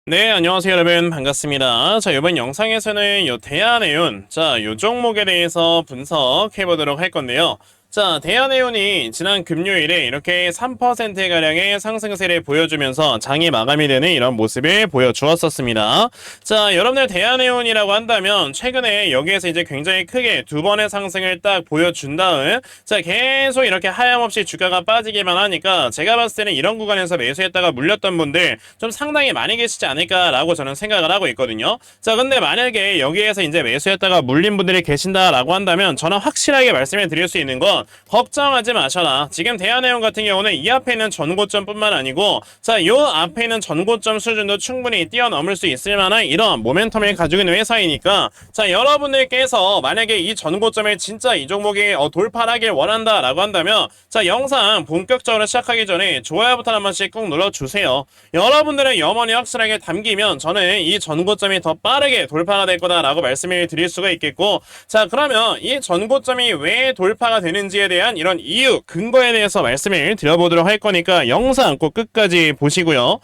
네, 안녕하세요, 여러분. 반갑습니다. 자, 이번 영상에서는 대한해운, 요 종목에 대해서 분석해 보도록 할 건데요. 자, 대한해운이 지난 금요일에 이렇게 3%가량의 상승세를 보여주면서 장이 마감이 되는 이런 모습을 보여주었었습니다. 자, 여러분들 대한해운이라고 한다면 최근에 여기에서 이제 굉장히 크게 두 번의 상승을 딱 보여준 다음, 자, 계속 이렇게 하염없이 주가가 빠지기만 하니까 제가 봤을 때는 이런 구간에서 매수했다가 물렸던 분들 좀 상당히 많이 계시지 않을까라고 저는 생각을 하고 있거든요. 자, 근데 만약에 여기에서 이제 매수했다가 물린 분들이 계신다라고 한다면 저는 확실하게 말씀을 드릴 수 있는 건 걱정하지 마셔라. 지금 대한해운 같은 경우는 이 앞에 있는 전고점뿐만 아니고 요 앞에 있는 전고점 수준도 충분히 뛰어넘을 수 있을 만한 이런 모멘텀을 가지고 있는 회사이니까 여러분들께서 만약에 이 전고점을 진짜 이 종목이 돌파하길 원한다라고 한다면 영상 본격적으로 시작하기 전에 좋아요 버튼 한 번씩 꾹 눌러주세요. 여러분들의 염원이 확실하게 담기면 저는 이 전고점이 더 빠르게 돌파가 될 거다라고 말씀을 드릴 수가 있겠고, 그러면 이 전고점이 왜 돌파가 되는지에 대한 이런 이유, 근거에 대해서 말씀을 드려보도록 할 거니까 영상 꼭 끝까지 보시고요.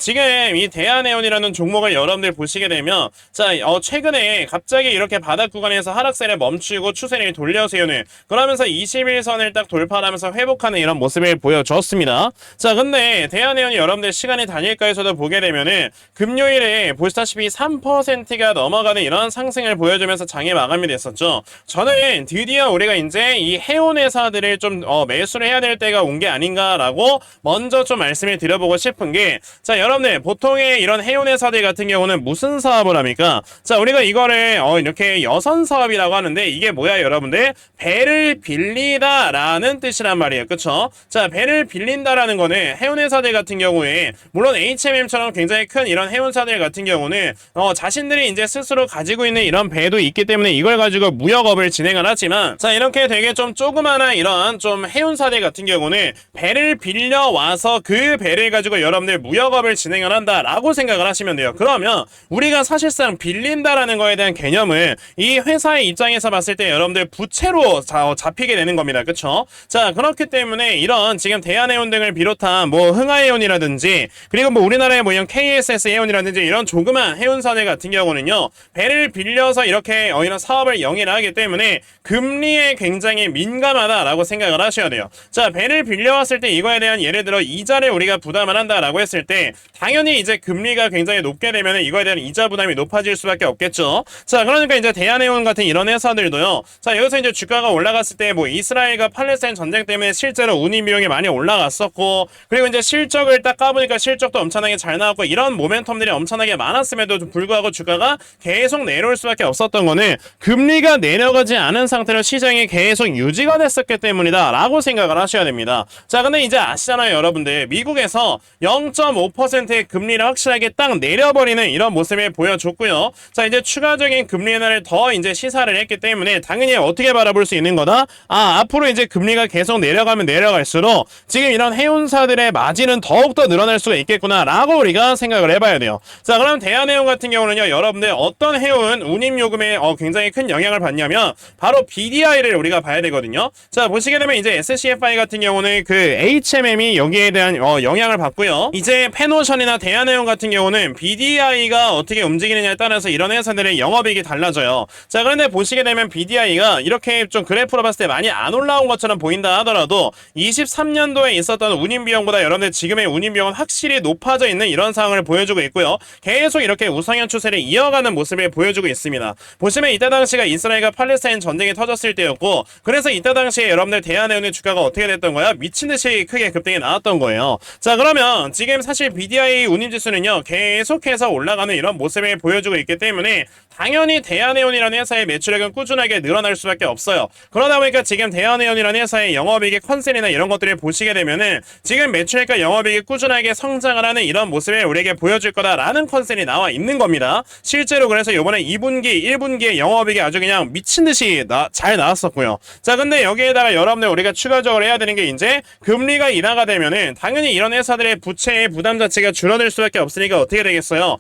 지금 이 대한해운이라는 종목을 여러분들 보시게 되면 최근에 갑자기 이렇게 바닥 구간에서 하락세를 멈추고 추세를 돌려세우는, 그러면서 21선을 딱 돌파하면서 회복하는 이런 모습을 보여줬습니다. 근데 대한해운이 여러분들 시간이 단일가에서도 보게 되면은 금요일에 보시다시피 3%가 넘어가는 이런 상승을 보여주면서 장이 마감이 됐었죠. 저는 드디어 우리가 이제 이 해운 회사들을 좀 매수를 해야 될 때가 온 게 아닌가라고 먼저 좀 말씀을 드려보고 싶은 게, 여러분들 보통의 이런 해운 회사들 같은 경우는 무슨 사업을 합니까? 우리가 이거를 이렇게 여선 사업이라고 하는데, 이게 뭐야 여러분들? 배를 빌리다라는 뜻이란 말이에요. 그쵸? 배를 빌린다라는 거는 해운 회사들 같은 경우에, 물론 HMM처럼 굉장히 큰 이런 해운사들 같은 경우는 자신들이 이제 스스로 가지고 있는 이런 배도 있기 때문에 이걸 가지고 무역업을 진행을 하지만, 이렇게 되게 좀 조그마한 이런 좀 해운사들 같은 경우는 배를 빌려와서 그 배를 가지고 여러분들 무역업을 진행을 한다라고 생각을 하시면 돼요. 그러면 우리가 사실상 빌린다라는 거에 대한 개념은 이 회사의 입장에서 봤을 때 여러분들 부채로 잡히게 되는 겁니다. 그쵸? 그렇기 때문에 이런 지금 대한해운 등을 비롯한 뭐 흥하해운이라든지, 그리고 뭐 우리나라의 뭐 이런 KSS 해운이라든지 이런 조그만 해운사들 같은 경우는요, 배를 빌려서 이렇게 이런 사업을 영위를 하기 때문에 금리에 굉장히 민감하다라고 생각을 하셔야 돼요. 배를 빌려왔을 때 이거에 대한 예를 들어 이자를 우리가 부담을 한다라고 했을 때 당연히 이제 금리가 굉장히 높게 되면 이거에 대한 이자 부담이 높아질 수밖에 없겠죠. 그러니까 이제 대한해운 같은 이런 회사들도요. 여기서 이제 주가가 올라갔을 때 뭐 이스라엘과 팔레스타인 전쟁 때문에 실제로 운임 비용이 많이 올라갔었고, 그리고 이제 실적을 딱 까보니까 실적도 엄청나게 잘 나왔고, 이런 모멘텀들이 엄청나게 많았음에도 불구하고 주가가 계속 내려올 수밖에 없었던 거는 금리가 내려가지 않은 상태로 시장이 계속 유지가 됐었기 때문이다 라고 생각을 하셔야 됩니다. 근데 이제 아시잖아요 여러분들, 미국에서 0.5%의 금리를 확실하게 딱 내려버리는 이런 모습을 보여줬고요. 이제 추가적인 금리 인하를 더 이제 시사를 했기 때문에 당연히 어떻게 바라볼 수 있는 거다? 앞으로 이제 금리가 계속 내려가면 내려갈수록 지금 이런 해운사들의 마진은 더욱더 늘어날 수가 있겠구나 라고 우리가 생각을 해봐야 돼요. 그럼 대한해운 같은 경우는요, 여러분들 어떤 해운 운임요금에 굉장히 큰 영향을 받냐면 바로 BDI를 우리가 봐야 되거든요. 보시게 되면 이제 SCFI 같은 경우는 그 HMM이 여기에 대한 영향을 받고요. 이제 페노션이나 대한해운 같은 경우는 BDI가 어떻게 움직이느냐에 따라서 이런 회사들의 영업이익이 달라져요. 그런데 보시게 되면 BDI가 이렇게 좀 그래프로 봤을 때 많이 안 올라온 것처럼 보인다 하더라도 23년도에 있었던 운임비용보다 여러분들 지금의 운임비용은 확실히 높아져 있는 이런 상황을 보여주고 있고요. 계속 이렇게 우상향 추세를 이어가는 모습을 보여주고 있습니다. 보시면 이때 당시가 이스라엘과 팔레스타인 전쟁이 터졌을 때였고, 그래서 이때 당시에 여러분들 대한해운의 주가가 어떻게 됐던 거야? 미친듯이 크게 급등이 나왔던 거예요. 그러면 지금 사실 BDI 운임지수는요, 계속해서 올라가는 이런 모습을 보여주고 있기 때문에 당연히 대한해운이라는 회사의 매출액은 꾸준하게 늘어날 수밖에 없어요. 그러다 보니까 지금 대한해운이라는 회사의 영업이익의 컨센이나 이런 것들을 보시게 되면은 지금 매출액과 영업이익이 꾸준하게 성장을 하는 이런 모습을 우리에게 보여줄 거다라는 컨센이 나와 있는 겁니다. 실제로 그래서 이번에 2분기, 1분기에 영업이익이 아주 그냥 미친듯이 잘 나왔었고요. 근데 여기에다가 여러분들 우리가 추가적으로 해야 되는 게 이제 금리가 인하가 되면은 당연히 이런 회사들의 부채의 부담 자체가 줄어들 수밖에 없으니까 어떻게 되겠어요?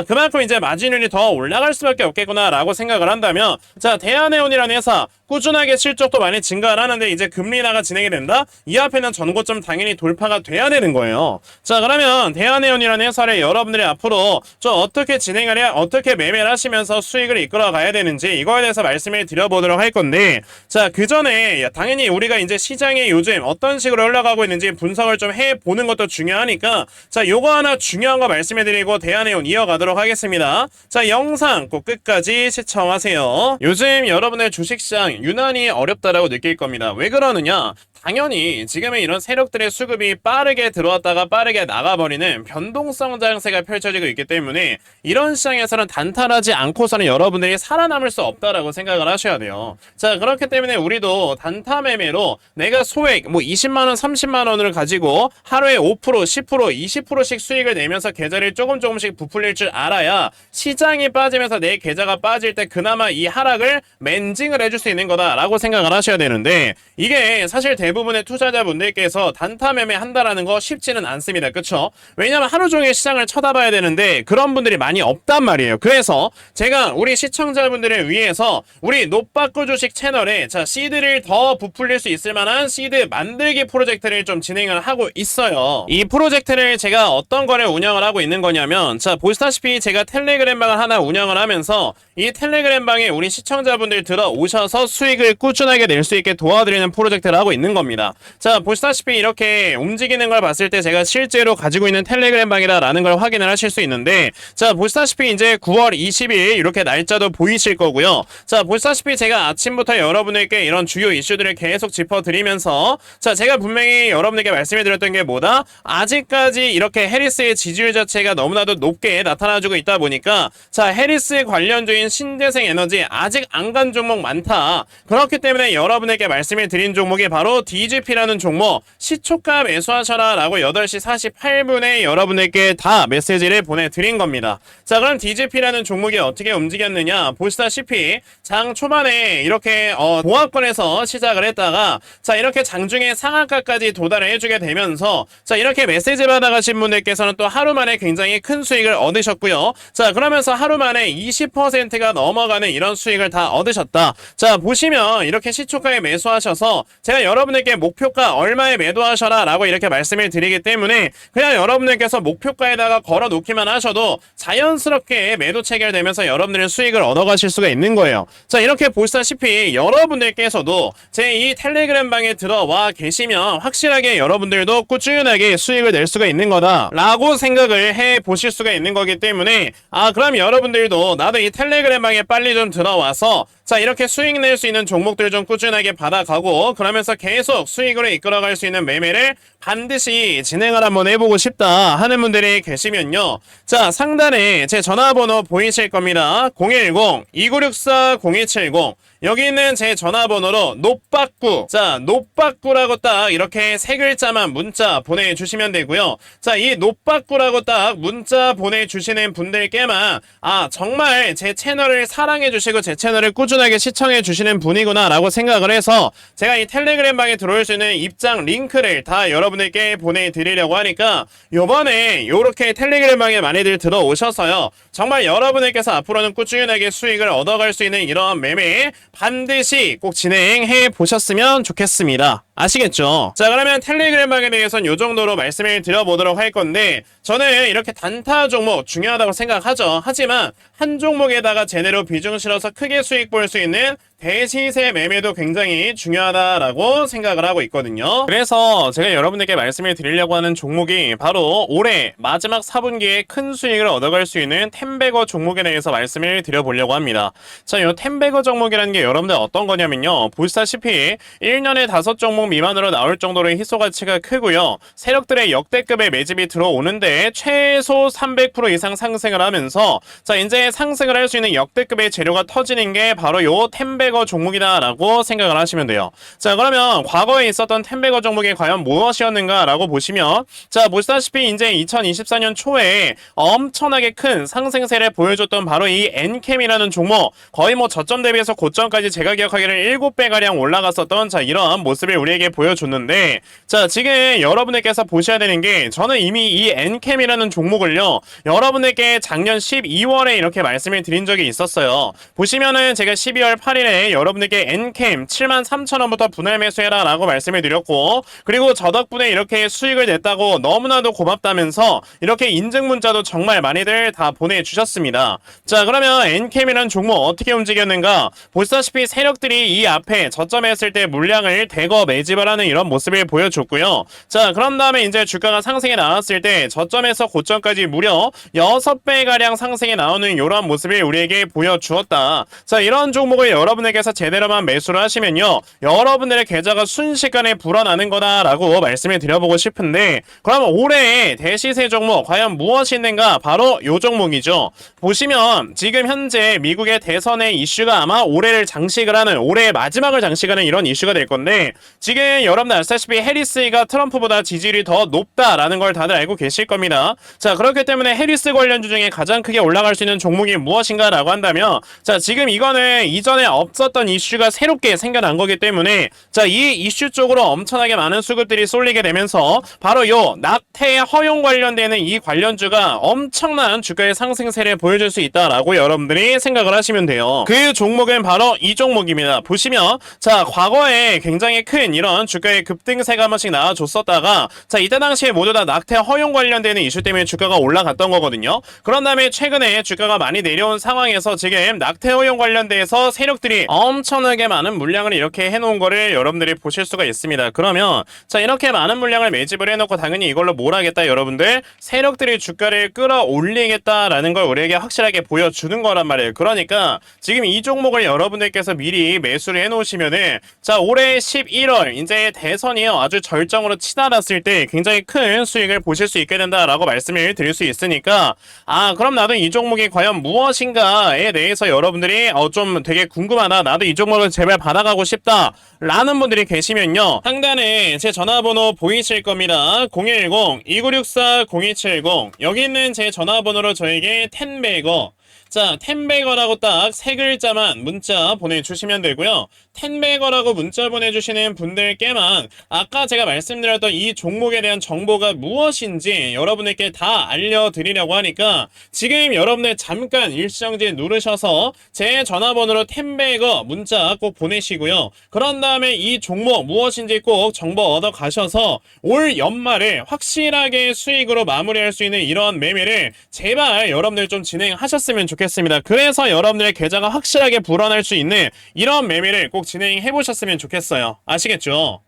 그만큼 이제 마진율이 더 올라갈 수밖에 없겠구나라고 생각을 한다면, 대한해운이라는 회사 꾸준하게 실적도 많이 증가를 하는데 이제 금리 인하가 진행이 된다? 이 앞에는 전고점 당연히 돌파가 돼야 되는 거예요. 자, 그러면 대한해운이라는 회사를 여러분들이 앞으로 좀 어떻게 진행을 해야, 어떻게 매매를 하시면서 수익을 이끌어 가야 되는지 이거에 대해서 말씀을 드려보도록 할 건데, 자, 그 전에 당연히 우리가 이제 시장에 요즘 어떤 식으로 흘러가고 있는지 분석을 좀 해보는 것도 중요하니까, 자, 요거 하나 중요한 거 말씀해드리고 대한해운 이어가도록 하겠습니다. 자, 영상 꼭 끝까지 시청하세요. 요즘 여러분의 주식시장 유난히 어렵다라고 느낄 겁니다. 왜 그러느냐? 당연히 지금은 이런 세력들의 수급이 빠르게 들어왔다가 빠르게 나가버리는 변동성 장세가 펼쳐지고 있기 때문에 이런 시장에서는 단타하지 않고서는 여러분들이 살아남을 수 없다라고 생각을 하셔야 돼요. 자, 그렇기 때문에 우리도 단타 매매로 내가 소액 뭐 20만원 30만원을 가지고 하루에 5% 10% 20%씩 수익을 내면서 계좌를 조금씩 부풀릴 줄 알아야 시장이 빠지면서 내 계좌가 빠질 때 그나마 이 하락을 맨징을 해줄 수 있는 거다라고 생각을 하셔야 되는데, 이게 사실 대부분의 투자자분들께서 단타 매매 한다라는 거 쉽지는 않습니다. 그쵸? 왜냐면 하루 종일 시장을 쳐다봐야 되는데 그런 분들이 많이 없단 말이에요. 그래서 제가 우리 시청자분들을 위해서 우리 노빠꾸 주식 채널에 자, 시드를 더 부풀릴 수 있을 만한 시드 만들기 프로젝트를 좀 진행을 하고 있어요. 이 프로젝트를 제가 어떤 거를 운영을 하고 있는 거냐면, 자, 보시다시피 제가 텔레그램 방을 하나 운영을 하면서 이 텔레그램 방에 우리 시청자분들 들어오셔서 수익을 꾸준하게 낼 수 있게 도와드리는 프로젝트를 하고 있는 겁니다. 자, 보시다시피 이렇게 움직이는 걸 봤을 때 제가 실제로 가지고 있는 텔레그램 방이라는 걸 확인을 하실 수 있는데, 자, 보시다시피 이제 9월 20일 이렇게 날짜도 보이실 거고요. 자, 보시다시피 제가 아침부터 여러분에게 이런 주요 이슈들을 계속 짚어드리면서, 자, 제가 분명히 여러분에게 말씀해 드렸던 게 뭐다? 아직까지 이렇게 해리스의 지지율 자체가 너무나도 높게 나타나주고 있다 보니까, 자, 해리스 관련주인 신재생 에너지 아직 안 간 종목 많다. 그렇기 때문에 여러분에게 말씀을 드린 종목이 바로 DGP라는 종목, 시초가 매수하셔라 라고 8시 48분에 여러분에게 다 메시지를 보내드린 겁니다. 자, 그럼 DGP라는 종목이 어떻게 움직였느냐? 보시다시피 장 초반에 이렇게 보합권에서 시작을 했다가, 자, 이렇게 장중에 상한가까지 도달을 해주게 되면서, 자, 이렇게 메시지 받아가신 분들께서는 또 하루 만에 굉장히 큰 수익을 얻으셨고요. 자, 그러면서 하루 만에 20%가 넘어가는 이런 수익을 다 얻으셨다. 자, 보시면 이렇게 시초가에 매수하셔서 제가 여러분에게 목표가 얼마에 매도하셔라 라고 이렇게 말씀을 드리기 때문에 그냥 여러분들께서 목표가에다가 걸어 놓기만 하셔도 자연스럽게 매도 체결되면서 여러분들의 수익을 얻어가실 수가 있는 거예요. 자, 이렇게 보시다시피 여러분들께서도 제 이 텔레그램 방에 들어와 계시면 확실하게 여러분들도 꾸준하게 수익을 낼 수가 있는 거다 라고 생각을 해 보실 수가 있는 거기 때문에, 아, 그럼 여러분들도 나도 이 텔레그램 방에 빨리 좀 들어와서 자, 이렇게 수익 낼 수 있는 종목들 좀 꾸준하게 받아가고 그러면서 계속 수익으로 이끌어갈 수 있는 매매를 반드시 진행을 한번 해보고 싶다 하는 분들이 계시면요, 자, 상단에 제 전화번호 보이실 겁니다. 010-2964-0270 여기 있는 제 전화번호로 노빠꾸, 자, 노빠꾸라고 딱 이렇게 세 글자만 문자 보내주시면 되고요. 자, 이 노빠꾸라고 딱 문자 보내주시는 분들께만, 아, 정말 제 채널을 사랑해주시고 제 채널을 꾸준하게 시청해주시는 분이구나 라고 생각을 해서 제가 이 텔레그램 방에 들어올 수 있는 입장 링크를 다 여러분들께 보내드리려고 하니까 요번에 요렇게 텔레그램 방에 많이들 들어오셔서요, 정말 여러분들께서 앞으로는 꾸준하게 수익을 얻어갈 수 있는 이런 매매 반드시 꼭 진행해 보셨으면 좋겠습니다. 아시겠죠? 자, 그러면 텔레그램 방에 대해서는 요 정도로 말씀을 드려보도록 할 건데, 저는 이렇게 단타 종목 중요하다고 생각하죠. 하지만 한 종목에다가 제대로 비중 실어서 크게 수익 볼 수 있는 대시세 매매도 굉장히 중요하다라고 생각을 하고 있거든요. 그래서 제가 여러분들께 말씀을 드리려고 하는 종목이 바로 올해 마지막 4분기에 큰 수익을 얻어갈 수 있는 템베거 종목에 대해서 말씀을 드려보려고 합니다. 자, 이 템베거 종목이라는 게 여러분들 어떤 거냐면요, 보시다시피 1년에 5종목 미만으로 나올 정도로 희소 가치가 크고요, 세력들의 역대급의 매집이 들어오는데 최소 300% 이상 상승을 하면서, 자, 이제 상승을 할 수 있는 역대급의 재료가 터지는 게 바로 요 템베거 종목이다 라고 생각을 하시면 돼요. 자, 그러면 과거에 있었던 템베거 종목이 과연 무엇이었는가 라고 보시면, 자, 보시다시피 이제 2024년 초에 엄청나게 큰 상승세를 보여줬던 바로 이 엔캠이라는 종목, 거의 뭐 저점 대비해서 고점까지 제가 기억하기를 7배가량 올라갔었던, 자, 이런 모습을 우리에게 보여줬는데, 자, 지금 여러분들께서 보셔야 되는 게, 저는 이미 이 엔캠이라는 종목을요, 여러분에게 작년 12월에 이렇게 말씀을 드린 적이 있었어요. 보시면은 제가 12월 8일에 전에 여러분들께 엔캠 73,000원부터 분할 매수해라 라고 말씀을 드렸고, 그리고 저 덕분에 이렇게 수익을 냈다고 너무나도 고맙다면서 이렇게 인증 문자도 정말 많이들 다 보내주셨습니다. 자, 그러면 엔캠이라는 종목 어떻게 움직였는가? 보시다시피 세력들이 이 앞에 저점에 했을 때 물량을 대거 매집을 하는 이런 모습을 보여줬고요. 자, 그런 다음에 이제 주가가 상승에 나왔을 때 저점에서 고점까지 무려 6배가량 상승에 나오는 이런 모습을 우리에게 보여주었다. 자, 이런 종목을 여러분에게서 제대로만 매수를 하시면요, 여러분들의 계좌가 순식간에 불어나는 거다라고 말씀을 드려보고 싶은데, 그럼 올해의 대시세 종목 과연 무엇이 있는가? 바로 요 종목이죠. 보시면 지금 현재 미국의 대선의 이슈가 아마 올해를 장식을 하는, 올해의 마지막을 장식하는 이런 이슈가 될 건데, 지금 여러분들 아시다시피 해리스가 트럼프보다 지지율이 더 높다라는 걸 다들 알고 계실 겁니다. 자, 그렇기 때문에 해리스 관련주 중에 가장 크게 올라갈 수 있는 종목이 무엇인가 라고 한다면, 자, 지금 이거는 이전에 없었던 이슈가 새롭게 생겨난 거기 때문에, 자, 이 이슈 쪽으로 엄청나게 많은 수급들이 쏠리게 되면서 바로 요 낙태 허용 관련되는 이 관련주가 엄청난 주가의 상승세를 보여줄 수 있다라고 여러분들이 생각을 하시면 돼요. 그 종목은 바로 이 종목입니다. 보시면, 자, 과거에 굉장히 큰 이런 주가의 급등세가 한 번씩 나와줬었다가, 자, 이때 당시에 모두 다 낙태 허용 관련되는 이슈 때문에 주가가 올라갔던 거거든요. 그런 다음에 최근에 주가가 많이 내려온 상황에서 지금 낙태 허용 관련돼서 세력들이 엄청나게 많은 물량을 이렇게 해놓은 거를 여러분들이 보실 수가 있습니다. 그러면, 자, 이렇게 많은 물량을 매집을 해놓고 당연히 이걸로 뭘 하겠다, 여러분들? 세력들이 주가를 끌어올리겠다라는 걸 우리에게 확실하게 보여주는 거란 말이에요. 그러니까 지금 이 종목을 여러분들께서 미리 매수를 해놓으시면은, 자, 올해 11월 이제 대선이 아주 절정으로 치달았을 때 굉장히 큰 수익을 보실 수 있게 된다라고 말씀을 드릴 수 있으니까, 아, 그럼 나도 이 종목이 과연 무엇인가에 대해서 여러분들이 좀 되게 궁금하다, 나도 이 종목을 제발 받아가고 싶다 라는 분들이 계시면요, 상단에 제 전화번호 보이실 겁니다. 010-2964-0270, 여기 있는 제 전화번호로 저에게 텐베거, 자, 텐베거라고 딱 세 글자만 문자 보내주시면 되고요. 텐베거라고 문자 보내주시는 분들께만 아까 제가 말씀드렸던 이 종목에 대한 정보가 무엇인지 여러분들께 다 알려드리려고 하니까, 지금 여러분들 잠깐 일시정지 누르셔서 제 전화번호로 텐베거 문자 꼭 보내시고요. 그런 다음에 이 종목 무엇인지 꼭 정보 얻어 가셔서 올 연말을 확실하게 수익으로 마무리할 수 있는 이런 매매를 제발 여러분들 좀 진행하셨으면 좋겠습니다. 그래서 여러분들의 계좌가 확실하게 불어날 수 있는 이런 매매를 꼭 진행해 보셨으면 좋겠어요. 아시겠죠?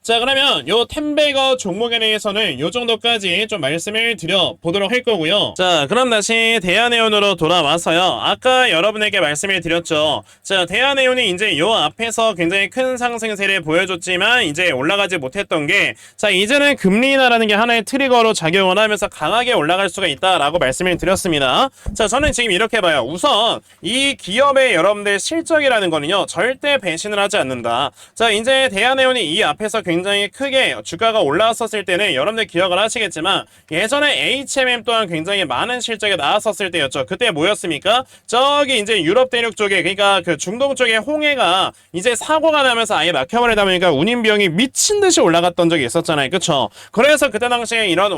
자, 그러면 요 텐베거 종목에 대해서는 요 정도까지 좀 말씀을 드려보도록 할 거고요. 자, 그럼 다시 대한해운으로 돌아와서요, 아까 여러분에게 말씀을 드렸죠. 자, 대한해운이 이제 요 앞에서 굉장히 큰 상승세를 보여줬지만 이제 올라가지 못했던 게, 자, 이제는 금리 인하라는 게 하나의 트리거로 작용을 하면서 강하게 올라갈 수가 있다라고 말씀을 드렸습니다. 자, 저는 지금 이렇게 봐요. 우선 이 기업의 여러분들 실적이라는 거는요, 절대 배신을 하지 않는다. 자, 이제 대한해운이 이 앞에서 굉장히 크게 주가가 올라왔었을 때는 여러분들 기억을 하시겠지만, 예전에 HMM 또한 굉장히 많은 실적이 나왔었을 때였죠. 그때 뭐였습니까? 저기 이제 유럽 대륙 쪽에, 그러니까 그 중동 쪽에 홍해가 이제 사고가 나면서 아예 막혀버리다 보니까 운임 비용이 미친 듯이 올라갔던 적이 있었잖아요. 그쵸? 그래서 그때 당시에 이런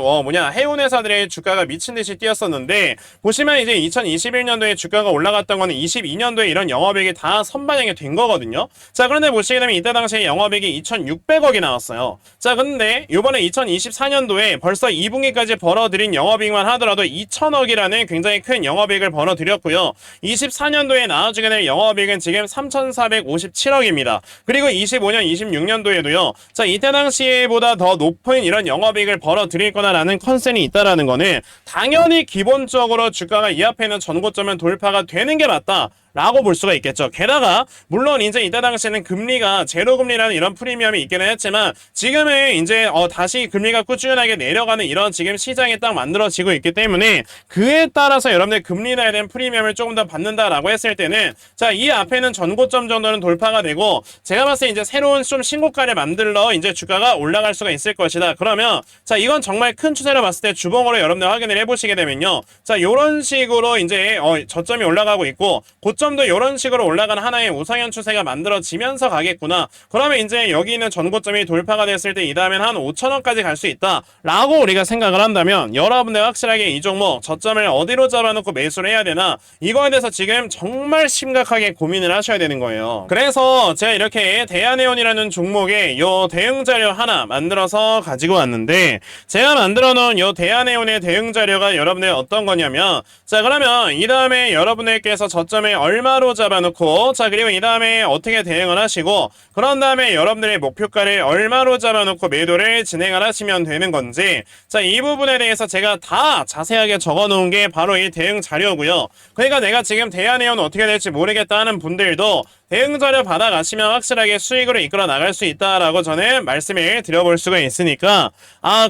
해운 회사들의 주가가 미친 듯이 뛰었었는데, 보시면 이제 2021년도에 주가가 올라갔던 거는 22년도에 이런 영업이익이 다 선반영이 된 거거든요. 자, 그런데 보시게 되면 이때 당시에 영업이익이 2,600억이 나왔어요. 자, 근데 요번에 2024년도에 벌써 2분기까지 벌어들인 영업이익만 하더라도 2,000억이라는 굉장히 큰 영업이익을 벌어들였고요. 24년도에 나와주게 될 영업이익은 지금 3,457억입니다. 그리고 25년, 26년도에도요. 자, 이때 당시보다 더 높은 이런 영업이익을 벌어들일 거다라는 컨센이 있다라는 거는 당연히 기본적으로 주가가 이 앞에 있는 전고점은 돌파가 되는 게 맞다 라고 볼 수가 있겠죠. 게다가 물론 이제 이때 당시에는 금리가 제로금리라는 이런 프리미엄이 있기는 했지만, 지금은 이제 다시 금리가 꾸준하게 내려가는 이런 지금 시장이 딱 만들어지고 있기 때문에, 그에 따라서 여러분들 금리에 대한 프리미엄을 조금 더 받는다라고 했을 때는, 자, 이 앞에는 전고점 정도는 돌파가 되고, 제가 봤을 때 이제 새로운 좀 신고가를 만들러 이제 주가가 올라갈 수가 있을 것이다. 그러면, 자, 이건 정말 큰 추세로 봤을 때 주봉으로 여러분들 확인을 해보시게 되면요, 자, 요런 식으로 이제 저점이 올라가고 있고, 고점 고점도 이런 식으로 올라가는 하나의 우상향 추세가 만들어지면서 가겠구나. 그러면 이제 여기 있는 전고점이 돌파가 됐을 때 이 다음엔 한 5,000원까지 갈 수 있다 라고 우리가 생각을 한다면 여러분들 확실하게 이 종목 저점을 어디로 잡아놓고 매수를 해야 되나, 이거에 대해서 지금 정말 심각하게 고민을 하셔야 되는 거예요. 그래서 제가 이렇게 대한해운이라는 종목에 요 대응 자료 하나 만들어서 가지고 왔는데, 제가 만들어 놓은 요 대한해운의 대응 자료가 여러분들 어떤 거냐면, 자 그러면 이 다음에 여러분들께서 저점에 얼마로 잡아놓고, 자 그리고 이 다음에 어떻게 대응을 하시고, 그런 다음에 여러분들의 목표가를 얼마로 잡아놓고 매도를 진행을 하시면 되는 건지, 자 이 부분에 대해서 제가 다 자세하게 적어 놓은 게 바로 이 대응 자료고요. 그러니까 내가 지금 대한해운 어떻게 될지 모르겠다 하는 분들도 대응 자료 받아가시면 확실하게 수익으로 이끌어 나갈 수 있다라고 저는 말씀을 드려볼 수가 있으니까,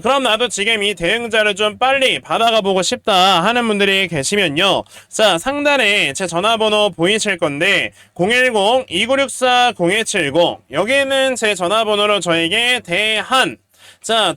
그럼 나도 지금 이 대응 자료 좀 빨리 받아가 보고 싶다 하는 분들이 계시면요, 자 상단에 제 전화번호 보이실 건데 010-2964-0170, 여기는 제 전화번호로 저에게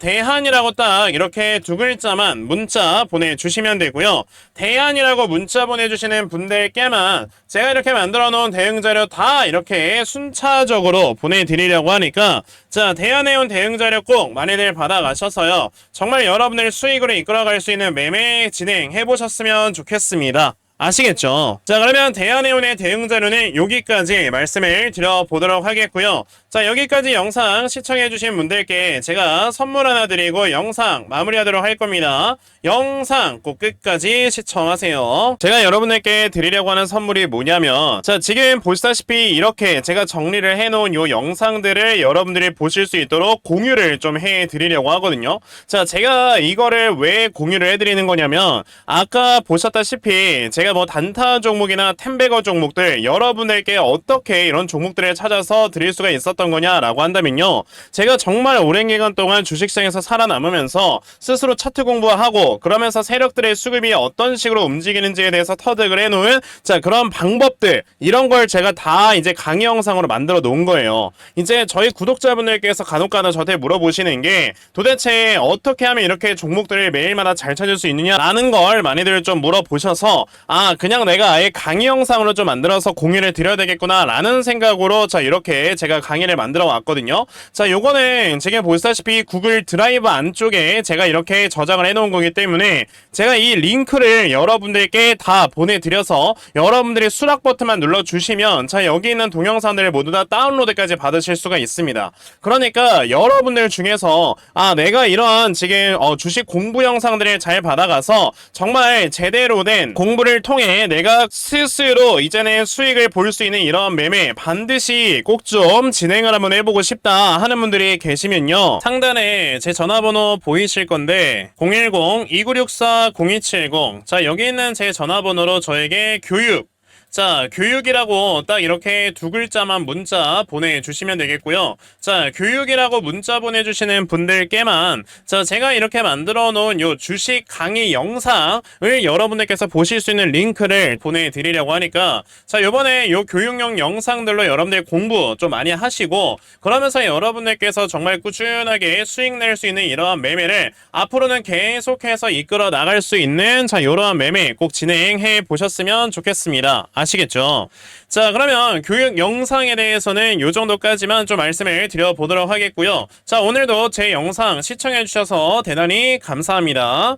대한이라고 딱 이렇게 두 글자만 문자 보내주시면 되고요. 대한이라고 문자 보내주시는 분들께만 제가 이렇게 만들어 놓은 대응자료 다 이렇게 순차적으로 보내드리려고 하니까, 자 대한해운 대응자료 꼭 많이들 받아가셔서요, 정말 여러분들 수익으로 이끌어갈 수 있는 매매 진행해 보셨으면 좋겠습니다. 아시겠죠? 자 그러면 대한해운의 대응 자료는 여기까지 말씀을 드려보도록 하겠고요. 자 여기까지 영상 시청해주신 분들께 제가 선물 하나 드리고 영상 마무리하도록 할 겁니다. 영상 꼭 끝까지 시청하세요. 제가 여러분들께 드리려고 하는 선물이 뭐냐면, 자 지금 보시다시피 이렇게 제가 정리를 해놓은 요 영상들을 여러분들이 보실 수 있도록 공유를 좀 해드리려고 하거든요. 자 제가 이거를 왜 공유를 해드리는 거냐면, 아까 보셨다시피 제가 뭐 단타 종목이나 템베거 종목들 여러분들께 어떻게 이런 종목들을 찾아서 드릴 수가 있었던 거냐라고 한다면요, 제가 정말 오랜 기간 동안 주식시장에서 살아남으면서 스스로 차트 공부하고 그러면서 세력들의 수급이 어떤 식으로 움직이는지에 대해서 터득을 해놓은, 자 그런 방법들, 이런 걸 제가 다 이제 강의 영상으로 만들어 놓은 거예요. 이제 저희 구독자분들께서 간혹가다 저한테 물어보시는 게, 도대체 어떻게 하면 이렇게 종목들을 매일마다 잘 찾을 수 있느냐라는 걸 많이들 좀 물어보셔서, 그냥 내가 아예 강의 영상으로 좀 만들어서 공유를 드려야 되겠구나 라는 생각으로 자 이렇게 제가 강의를 만들어 왔거든요. 자 요거는 지금 보시다시피 구글 드라이브 안쪽에 제가 이렇게 저장을 해 놓은 거기 때문에 제가 이 링크를 여러분들께 다 보내드려서 여러분들이 수락 버튼만 눌러주시면 자 여기 있는 동영상들을 모두 다 다운로드까지 받으실 수가 있습니다. 그러니까 여러분들 중에서 내가 이런 지금 주식 공부 영상들을 잘 받아가서 정말 제대로 된 공부를 통해 내가 스스로 이제는 수익을 볼 수 있는 이런 매매 반드시 꼭 좀 진행을 한번 해보고 싶다 하는 분들이 계시면요, 상단에 제 전화번호 보이실 건데 010-2964-0270, 자 여기 있는 제 전화번호로 저에게 교육이라고 딱 이렇게 두 글자만 문자 보내주시면 되겠고요. 자 교육이라고 문자 보내주시는 분들께만 자 제가 이렇게 만들어 놓은 요 주식 강의 영상을 여러분들께서 보실 수 있는 링크를 보내드리려고 하니까, 자 요번에 요 교육용 영상들로 여러분들 공부 좀 많이 하시고, 그러면서 여러분들께서 정말 꾸준하게 수익 낼 수 있는 이러한 매매를 앞으로는 계속해서 이끌어 나갈 수 있는 자 이러한 매매 꼭 진행해 보셨으면 좋겠습니다. 아시겠죠? 자 그러면 교육 영상에 대해서는 요 정도까지만 좀 말씀을 드려보도록 하겠고요. 자 오늘도 제 영상 시청해 주셔서 대단히 감사합니다.